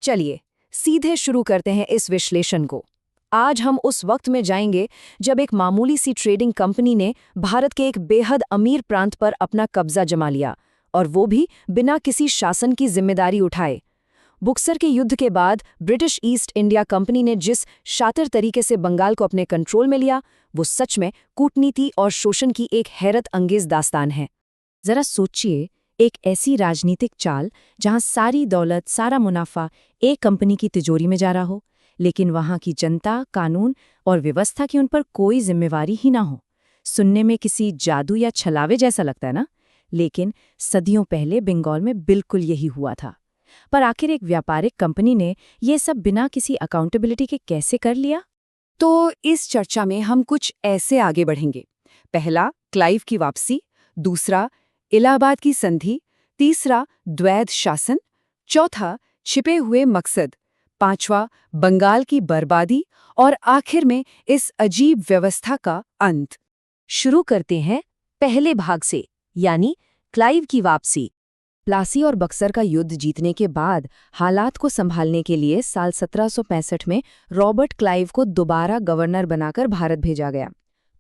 चलिए सीधे शुरू करते हैं इस विश्लेषण को। आज हम उस वक्त में जाएंगे जब एक मामूली सी ट्रेडिंग कंपनी ने भारत के एक बेहद अमीर प्रांत पर अपना कब्जा जमा लिया, और वो भी बिना किसी शासन की जिम्मेदारी उठाए। बुक्सर के युद्ध के बाद ब्रिटिश ईस्ट इंडिया कंपनी ने जिस शातिर तरीके से बंगाल को अपने कंट्रोल में लिया, वो सच में कूटनीति और शोषण की एक हैरत अंगेज दास्तान है। जरा सोचिए, एक ऐसी राजनीतिक चाल जहां सारी दौलत, सारा मुनाफा एक कंपनी की तिजोरी में जा रहा हो, लेकिन वहां की जनता, कानून और व्यवस्था की उन पर कोई जिम्मेवारी ही ना हो। सुनने में किसी जादू या छलावे जैसा लगता है ना? लेकिन सदियों पहले बंगाल में बिल्कुल यही हुआ था। पर आखिर एक व्यापारिक कंपनी ने ये सब बिना किसी अकाउंटेबिलिटी के कैसे कर लिया? तो इस चर्चा में हम कुछ ऐसे आगे बढ़ेंगे। पहला, क्लाइव की वापसी। दूसरा, इलाहाबाद की संधि। तीसरा, द्वैध शासन। चौथा, छिपे हुए मकसद। पांचवा, बंगाल की बर्बादी। और आखिर में इस अजीब व्यवस्था का अंत। शुरू करते हैं पहले भाग से, यानी क्लाइव की वापसी। प्लासी और बक्सर का युद्ध जीतने के बाद हालात को संभालने के लिए साल 1765 में रॉबर्ट क्लाइव को दोबारा गवर्नर बनाकर भारत भेजा गया।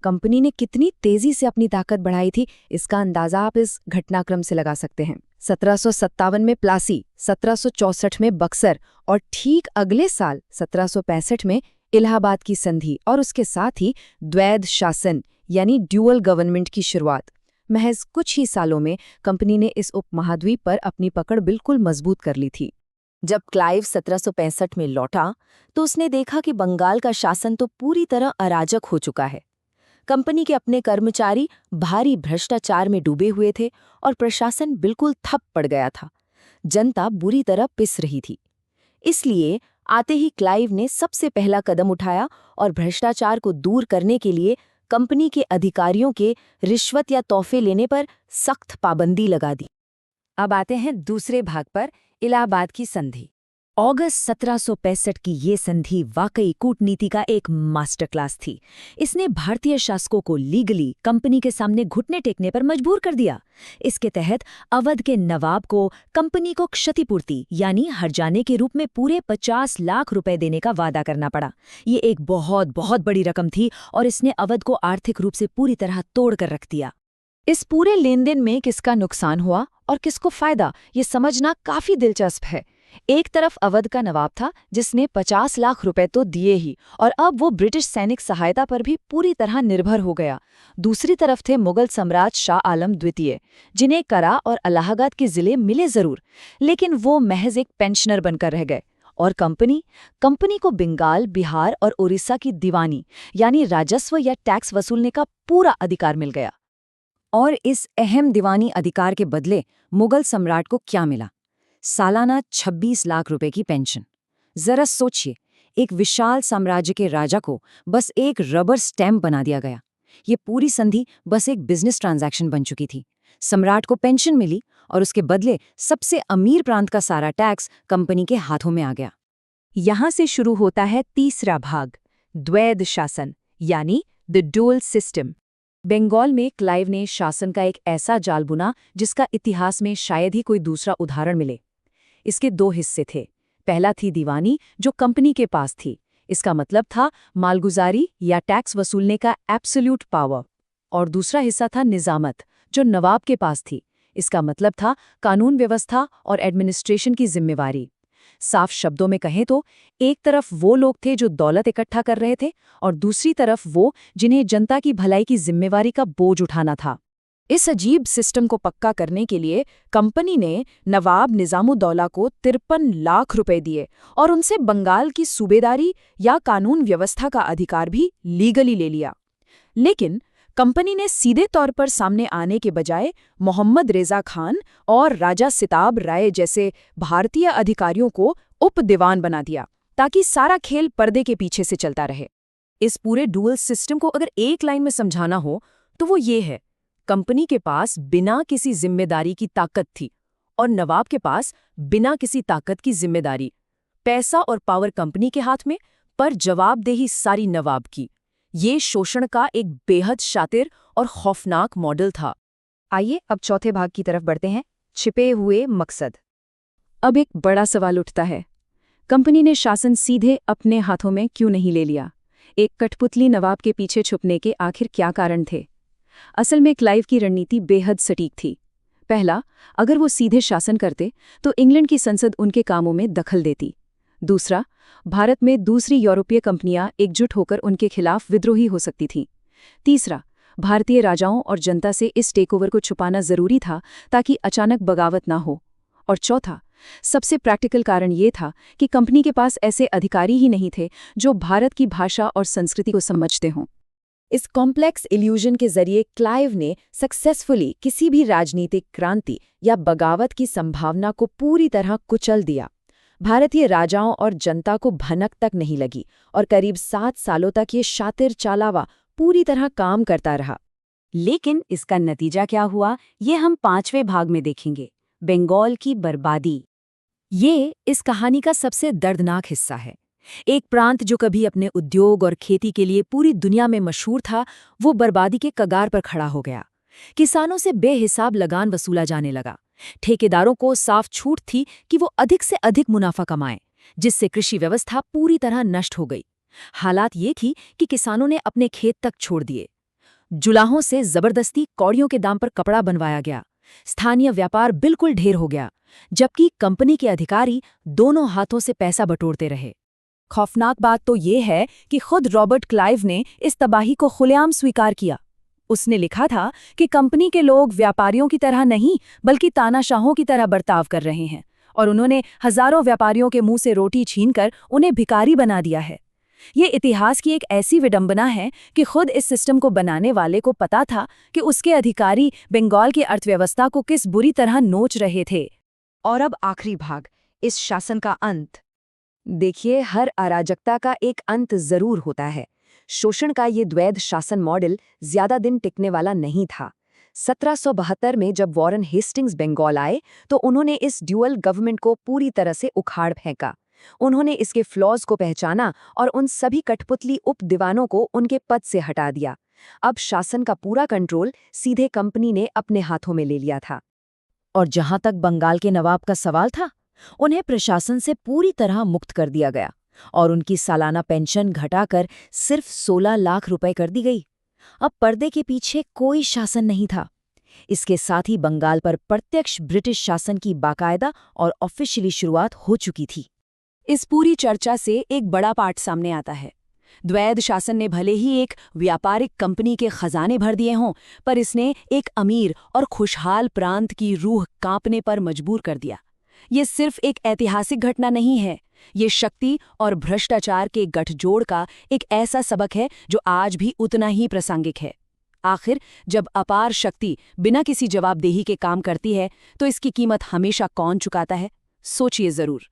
कंपनी ने कितनी तेजी से अपनी ताकत बढ़ाई थी, इसका अंदाजा आप इस घटनाक्रम से लगा सकते हैं। 1757 में प्लासी, 1764 में बक्सर और ठीक अगले साल 1765 में इलाहाबाद की संधि और उसके साथ ही द्वैध शासन यानी ड्यूअल गवर्नमेंट की शुरुआत। महज कुछ ही सालों में कंपनी ने इस उपमहाद्वीप पर अपनी पकड़ बिल्कुल मजबूत कर ली थी। जब क्लाइव 1765 में लौटा तो उसने देखा कि बंगाल का शासन तो पूरी तरह अराजक हो चुका है। कंपनी के अपने कर्मचारी भारी भ्रष्टाचार में डूबे हुए थे और प्रशासन बिल्कुल ठप पड़ गया था। जनता बुरी तरह पिस रही थी। इसलिए आते ही क्लाइव ने सबसे पहला कदम उठाया और भ्रष्टाचार को दूर करने के लिए कंपनी के अधिकारियों के रिश्वत या तोहफे लेने पर सख्त पाबंदी लगा दी। अब आते हैं दूसरे भाग पर, इलाहाबाद की संधि। अगस्त 1765 की ये संधि वाकई कूटनीति का एक मास्टर क्लास थी। इसने भारतीय शासकों को लीगली कंपनी के सामने घुटने टेकने पर मजबूर कर दिया। इसके तहत अवध के नवाब को कंपनी को क्षतिपूर्ति यानी हर्जाने के रूप में पूरे 50 लाख रुपए देने का वादा करना पड़ा। ये एक बहुत बहुत बड़ी रकम थी और इसने अवध को आर्थिक रूप से पूरी तरह तोड़ कर रख दिया। इस पूरे लेनदेन में किसका नुकसान हुआ और किसको फायदा, ये समझना काफी दिलचस्प है। एक तरफ अवध का नवाब था जिसने 50 लाख रुपए तो दिए ही, और अब वो ब्रिटिश सैनिक सहायता पर भी पूरी तरह निर्भर हो गया। दूसरी तरफ थे मुगल सम्राट शाह आलम द्वितीय, जिन्हें करा और इलाहाबाद के जिले मिले जरूर, लेकिन वो महज एक पेंशनर बनकर रह गए। और कंपनी को बंगाल, बिहार और उड़ीसा की दीवानी यानी राजस्व या टैक्स वसूलने का पूरा अधिकार मिल गया। और इस अहम दीवानी अधिकार के बदले मुगल सम्राट को क्या मिला? सालाना 26 लाख रुपए की पेंशन। जरा सोचिए, एक विशाल साम्राज्य के राजा को बस एक रबर स्टैम्प बना दिया गया। ये पूरी संधि बस एक बिजनेस ट्रांजैक्शन बन चुकी थी। सम्राट को पेंशन मिली और उसके बदले सबसे अमीर प्रांत का सारा टैक्स कंपनी के हाथों में आ गया। यहां से शुरू होता है तीसरा भाग, द्वैध शासन यानी द डुअल सिस्टम। बंगाल में क्लाइव ने शासन का एक ऐसा जाल बुना जिसका इतिहास में शायद ही कोई दूसरा उदाहरण मिले। इसके दो हिस्से थे। पहला थी दीवानी, जो कंपनी के पास थी। इसका मतलब था मालगुजारी या टैक्स वसूलने का एब्सोल्यूट पावर। और दूसरा हिस्सा था निजामत, जो नवाब के पास थी। इसका मतलब था कानून व्यवस्था और एडमिनिस्ट्रेशन की जिम्मेवारी। साफ शब्दों में कहें तो एक तरफ वो लोग थे जो दौलत इकट्ठा कर रहे थे और दूसरी तरफ वो जिन्हें जनता की भलाई की जिम्मेवारी का बोझ उठाना था। इस अजीब सिस्टम को पक्का करने के लिए कंपनी ने नवाब निजामुद्दौला को 53 लाख रुपए दिए और उनसे बंगाल की सूबेदारी या कानून व्यवस्था का अधिकार भी लीगली ले लिया। लेकिन कंपनी ने सीधे तौर पर सामने आने के बजाय मोहम्मद रेजा खान और राजा सिताब राय जैसे भारतीय अधिकारियों को उप दीवान बना दिया, ताकि सारा खेल पर्दे के पीछे से चलता रहे। इस पूरे डुअल सिस्टम को अगर एक लाइन में समझाना हो तो वो ये है: कंपनी के पास बिना किसी जिम्मेदारी की ताकत थी और नवाब के पास बिना किसी ताकत की जिम्मेदारी। पैसा और पावर कंपनी के हाथ में, पर जवाबदेही सारी नवाब की। ये शोषण का एक बेहद शातिर और खौफनाक मॉडल था। आइए अब चौथे भाग की तरफ बढ़ते हैं, छिपे हुए मकसद। अब एक बड़ा सवाल उठता है, कंपनी ने शासन सीधे अपने हाथों में क्यों नहीं ले लिया? एक कठपुतली नवाब के पीछे छुपने के आखिर क्या कारण थे? असल में क्लाइव की रणनीति बेहद सटीक थी। पहला, अगर वो सीधे शासन करते तो इंग्लैंड की संसद उनके कामों में दखल देती। दूसरा, भारत में दूसरी यूरोपीय कंपनियां एकजुट होकर उनके खिलाफ विद्रोही हो सकती थीं। तीसरा, भारतीय राजाओं और जनता से इस टेकओवर को छुपाना जरूरी था ताकि अचानक बगावत ना हो। और चौथा, सबसे प्रैक्टिकल कारण ये था कि कंपनी के पास ऐसे अधिकारी ही नहीं थे जो भारत की भाषा और संस्कृति को समझते हों। इस कॉम्प्लेक्स इल्यूजन के जरिए क्लाइव ने सक्सेसफुली किसी भी राजनीतिक क्रांति या बगावत की संभावना को पूरी तरह कुचल दिया। भारतीय राजाओं और जनता को भनक तक नहीं लगी और करीब 7 सालों तक ये शातिर चालावा पूरी तरह काम करता रहा। लेकिन इसका नतीजा क्या हुआ, ये हम 5वें भाग में देखेंगे। बंगाल की बर्बादी। ये इस कहानी का सबसे दर्दनाक हिस्सा है। एक प्रांत जो कभी अपने उद्योग और खेती के लिए पूरी दुनिया में मशहूर था, वो बर्बादी के कगार पर खड़ा हो गया। किसानों से बेहिसाब लगान वसूला जाने लगा। ठेकेदारों को साफ छूट थी कि वो अधिक से अधिक मुनाफा कमाएं, जिससे कृषि व्यवस्था पूरी तरह नष्ट हो गई। हालात ये थी कि किसानों ने अपने खेत तक छोड़ दिए। जुलाहों से जबरदस्ती कौड़ियों के दाम पर कपड़ा बनवाया गया। स्थानीय व्यापार बिल्कुल ढेर हो गया, जबकि कंपनी के अधिकारी दोनों हाथों से पैसा बटोरते रहे। खौफनाक बात तो ये है कि खुद रॉबर्ट क्लाइव ने इस तबाही को खुलेआम स्वीकार किया। उसने लिखा था कि कंपनी के लोग व्यापारियों की तरह नहीं बल्कि तानाशाहों की तरह बर्ताव कर रहे हैं, और उन्होंने हजारों व्यापारियों के मुंह से रोटी छीनकर उन्हें भिखारी बना दिया है। ये इतिहास की एक ऐसी विडंबना है कि खुद इस सिस्टम को बनाने वाले को पता था कि उसके अधिकारी बंगाल की अर्थव्यवस्था को किस बुरी तरह नोच रहे थे। और अब आखिरी भाग, इस शासन का अंत। देखिए, हर अराजकता का एक अंत जरूर होता है। शोषण का ये द्वैध शासन मॉडल ज्यादा दिन टिकने वाला नहीं था। 1772 में जब वॉरेन हेस्टिंग्स बंगाल आए तो उन्होंने इस ड्यूअल गवर्नमेंट को पूरी तरह से उखाड़ फेंका। उन्होंने इसके फ्लॉज को पहचाना और उन सभी कठपुतली उप दीवानों को उनके पद से हटा दिया। अब शासन का पूरा कंट्रोल सीधे कंपनी ने अपने हाथों में ले लिया था। और जहां तक बंगाल के नवाब का सवाल था, उन्हें प्रशासन से पूरी तरह मुक्त कर दिया गया और उनकी सालाना पेंशन घटाकर सिर्फ 16 लाख रुपए कर दी गई। अब पर्दे के पीछे कोई शासन नहीं था। इसके साथ ही बंगाल पर प्रत्यक्ष ब्रिटिश शासन की बाकायदा और ऑफिशियली शुरुआत हो चुकी थी। इस पूरी चर्चा से एक बड़ा पाठ सामने आता है। द्वैध शासन ने भले ही एक व्यापारिक कंपनी के खजाने भर दिए हों, पर इसने एक अमीर और खुशहाल प्रांत की रूह कांपने पर मजबूर कर दिया। ये सिर्फ एक ऐतिहासिक घटना नहीं है, ये शक्ति और भ्रष्टाचार के गठजोड़ का एक ऐसा सबक है जो आज भी उतना ही प्रासंगिक है। आखिर जब अपार शक्ति बिना किसी जवाबदेही के काम करती है, तो इसकी कीमत हमेशा कौन चुकाता है? सोचिए जरूर।